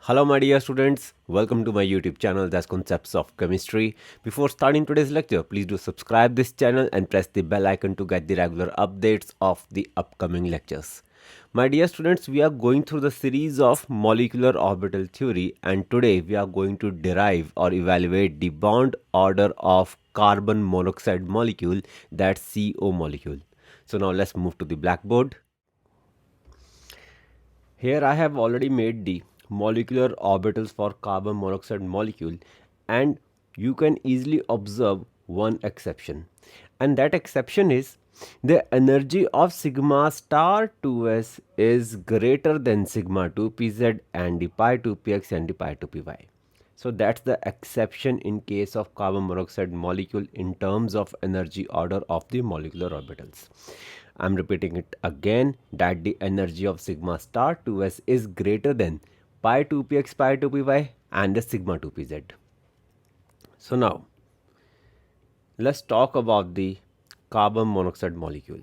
Hello, my dear students. Welcome to my YouTube channel, that's Concepts of Chemistry. Before starting today's lecture, please do subscribe this channel and press the bell icon to get the regular updates of the upcoming lectures. My dear students, we are going through the series of molecular orbital theory, and today we are going to derive or evaluate the bond order of carbon monoxide molecule, that's CO molecule. So now let's move to the blackboard. Here I have already made the molecular orbitals for carbon monoxide molecule, and you can easily observe one exception, and that exception is the energy of sigma star 2s is greater than sigma 2pz and the pi 2px and the pi 2py. So that's the exception in case of carbon monoxide molecule in terms of energy order of the molecular orbitals. I'm repeating it again that the energy of sigma star 2s is greater than pi 2px pi 2py and the sigma 2pz. So now let's talk about the carbon monoxide molecule.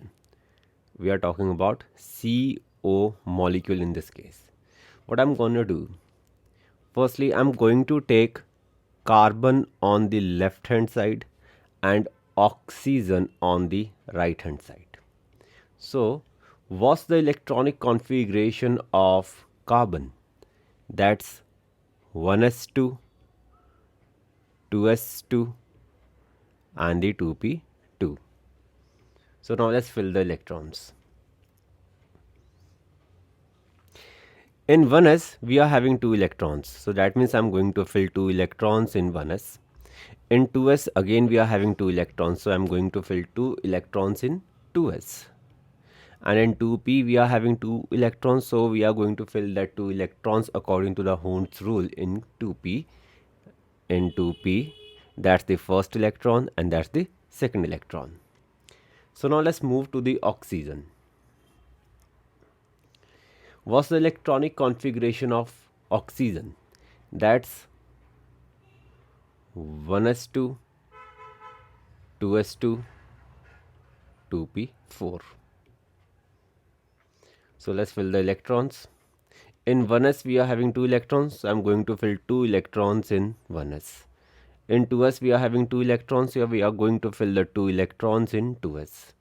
We are talking about CO molecule in this case. What I'm going to do, firstly I'm going to take carbon on the left hand side and oxygen on the right hand side. So, what's the electronic configuration of carbon? That's 1s2, 2s2 and the 2p2. So now let's fill the electrons. In 1s we are having 2 electrons, so that means I'm going to fill 2 electrons in 1s. In 2s again we are having 2 electrons, so I'm going to fill 2 electrons in 2s. And in 2p we are having 2 electrons, so we are going to fill that 2 electrons according to the Hund's rule in 2p. In 2p, that's the first electron and that's the second electron. So now let's move to the oxygen. What's the electronic configuration of oxygen? That's 1s2, 2s2, 2p4. So let's fill the electrons. In 1s we are having 2 electrons, so I'm going to fill 2 electrons in 1s. In 2s we are having 2 electrons, so we are going to fill the 2 electrons in 2s.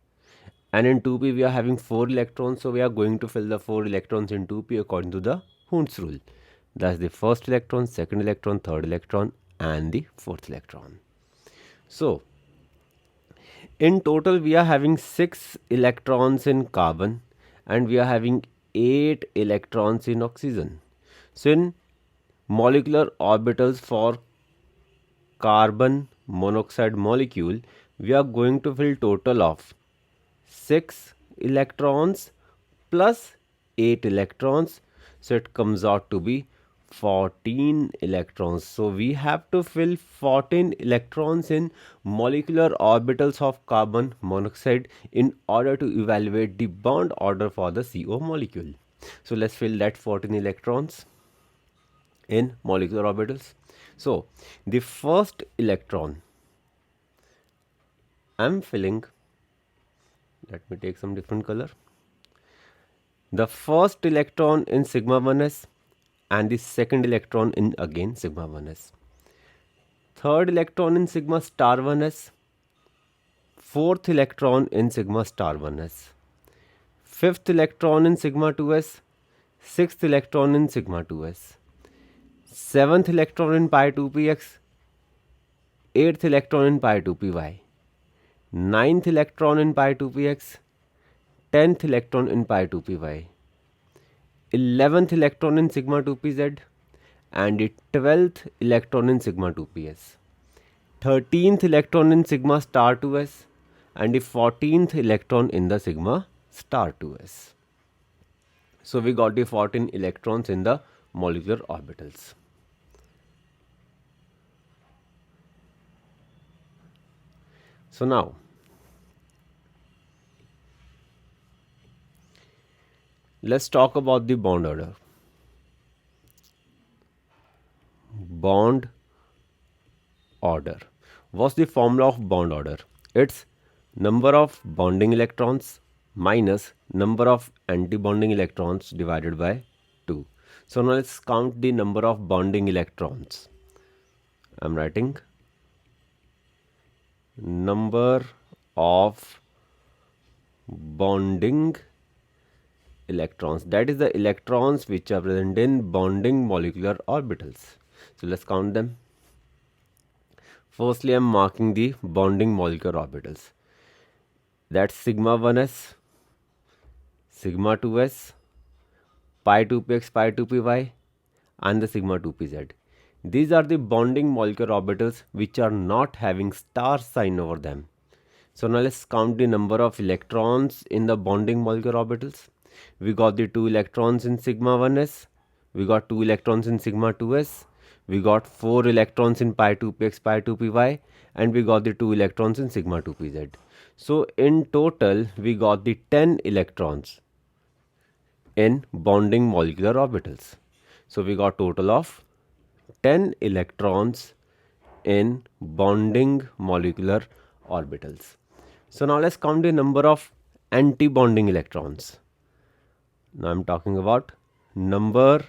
And in 2p we are having 4 electrons, so we are going to fill the 4 electrons in 2p according to the Hund's rule. That's the first electron, second electron, third electron and the fourth electron. So in total we are having 6 electrons in carbon and we are having 8 electrons in oxygen. So in molecular orbitals for carbon monoxide molecule, we are going to fill total of 6 electrons plus 8 electrons. So it comes out to be 14 electrons. So we have to fill 14 electrons in molecular orbitals of carbon monoxide in order to evaluate the bond order for the CO molecule. So let's fill that 14 electrons in molecular orbitals. So the first electron I'm filling, let me take some different color. The first electron in sigma 1s and the second electron in again sigma 1s. Third electron in sigma star 1s. Fourth electron in sigma star 1s. Fifth electron in sigma 2s. Sixth electron in sigma 2s. Seventh electron in pi 2px. Eighth electron in pi 2py. Ninth electron in pi 2px. 10th electron in pi 2py. 11th electron in sigma 2pz and the 12th electron in sigma 2ps. 13th electron in sigma star 2s and the 14th electron in the sigma star 2s. So we got the 14 electrons in the molecular orbitals. So now let's talk about the bond order. Bond order. What's the formula of bond order? It's number of bonding electrons minus number of anti-bonding electrons divided by 2. So now let's count the number of bonding electrons. I'm writing number of bonding electrons, that is the electrons which are present in bonding molecular orbitals. So let's count them. Firstly, I'm marking the bonding molecular orbitals. That's sigma 1s, sigma 2s, pi 2px, pi 2py, and the sigma 2pz. These are the bonding molecular orbitals which are not having star sign over them. So now let's count the number of electrons in the bonding molecular orbitals. We got the 2 electrons in sigma 1s, we got 2 electrons in sigma 2s, we got 4 electrons in pi 2px, pi 2py, and we got the 2 electrons in sigma 2pz. So in total we got the 10 electrons in bonding molecular orbitals. So we got total of 10 electrons in bonding molecular orbitals. So now let's count the number of anti-bonding electrons. Now I'm talking about number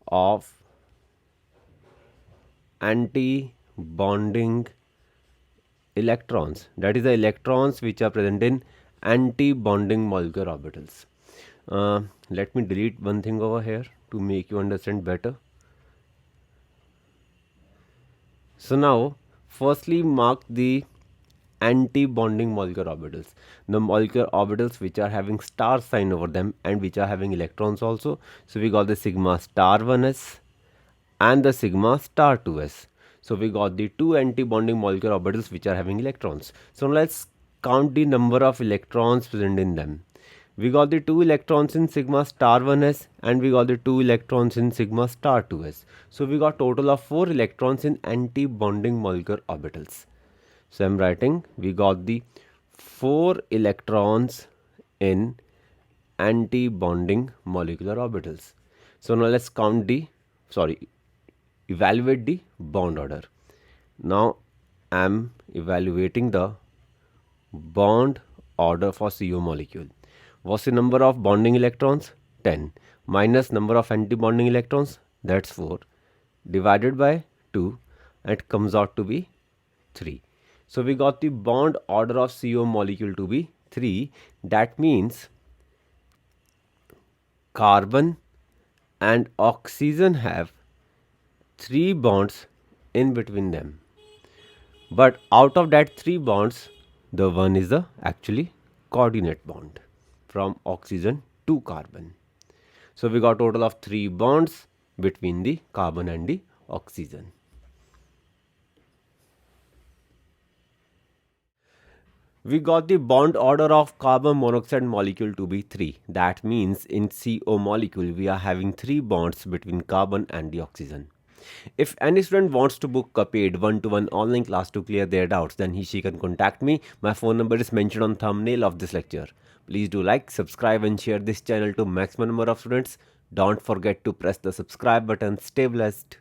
of anti-bonding electrons, that is the electrons which are present in anti-bonding molecular orbitals. Let me delete one thing over here to make you understand better. So now firstly mark the anti-bonding molecular orbitals, the molecular orbitals which are having star sign over them and which are having electrons also. So we got the sigma star 1s and the sigma star 2s. So we got the two anti-bonding molecular orbitals which are having electrons. So let's count the number of electrons present in them. We got the 2 electrons in sigma star 1s and we got the 2 electrons in sigma star 2s. So we got total of 4 electrons in anti-bonding molecular orbitals. So I'm writing we got the 4 electrons in anti-bonding molecular orbitals. So now let's evaluate the bond order. Now I'm evaluating the bond order for CO molecule. What's the number of bonding electrons? 10 minus number of anti-bonding electrons, that's 4, divided by 2, and it comes out to be 3. So we got the bond order of CO molecule to be 3. That means carbon and oxygen have 3 bonds in between them. But out of that 3 bonds, the one is the actually coordinate bond from oxygen to carbon. So we got total of 3 bonds between the carbon and the oxygen. We got the bond order of carbon monoxide molecule to be 3. That means in CO molecule we are having 3 bonds between carbon and the oxygen. If any student wants to book a paid one-to-one online class to clear their doubts, then she can contact me. My phone number is mentioned on thumbnail of this lecture. Please do like, subscribe and share this channel to maximum number of students. Don't forget to press the subscribe button. Stay blessed.